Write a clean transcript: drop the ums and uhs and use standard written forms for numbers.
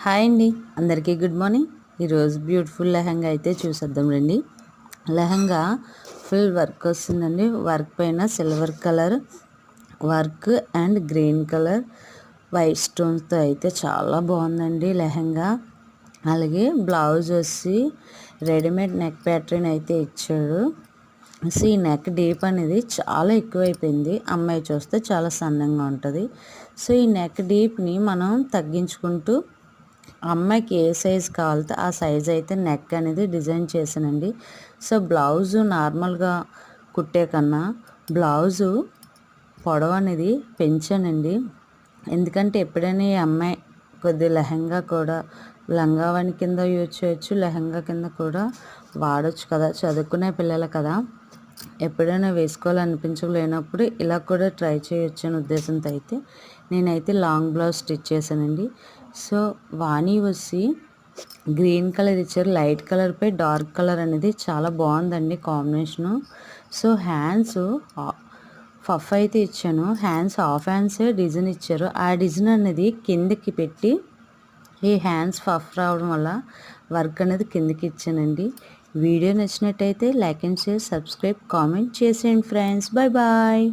Hi అండి, అందరికీ good morning. ఈరోజు బ్యూటిఫుల్ లెహంగా అయితే చూసేద్దాం రండి. లెహంగా ఫుల్ వర్క్ వస్తుందండి. వర్క్ పైన silver colour work and green colour white స్టోన్స్తో అయితే చాలా బాగుందండి లెహంగా. అలాగే బ్లౌజ్ వచ్చి రెడీమేడ్ నెక్ ప్యాటర్న్ అయితే ఇచ్చాడు. సో ఈ నెక్ డీప్ అనేది చాలా ఎక్కువైపోయింది. అమ్మాయి చూస్తే చాలా సన్నంగా ఉంటుంది. సో ఈ నెక్ డీప్ని మనం తగ్గించుకుంటూ అమ్మాయికి ఏ సైజ్ కావాలితే ఆ సైజ్ అయితే నెక్ అనేది డిజైన్ చేశానండి. సో బ్లౌజు నార్మల్గా కుట్టే కన్నా బ్లౌజు పొడవు అనేది పెంచానండి. ఎందుకంటే ఎప్పుడైనా ఈ అమ్మాయి కొద్ది లెహంగా కూడా లంగావని కింద యూజ్ చేయొచ్చు, లెహంగా కింద కూడా వాడచ్చు కదా, చదువుకునే పిల్లలు కదా. ఎప్పుడైనా వేసుకోవాలనిపించలేనప్పుడు ఇలా కూడా ట్రై చేయొచ్చు అనే ఉద్దేశంతో అయితే నేనైతే లాంగ్ బ్లౌజ్ స్టిచ్ చేశానండి. సో వాణి వచ్చి గ్రీన్ కలర్ ఇచ్చారు. లైట్ కలర్పై డార్క్ కలర్ అనేది చాలా బాగుందండి కాంబినేషను. సో హ్యాండ్స్ పఫ్ అయితే ఇచ్చాను. హ్యాండ్స్ హాఫ్ హ్యాండ్సే డిజైన్ ఇచ్చారు. ఆ డిజైన్ అనేది కిందకి పెట్టి ఈ హ్యాండ్స్ పఫ్ రావడం వల్ల వర్క్ అనేది కిందకి ఇచ్చానండి. వీడియో నచ్చినట్టయితే like and share, subscribe, comment చేసేయండి ఫ్రెండ్స్. Bye bye.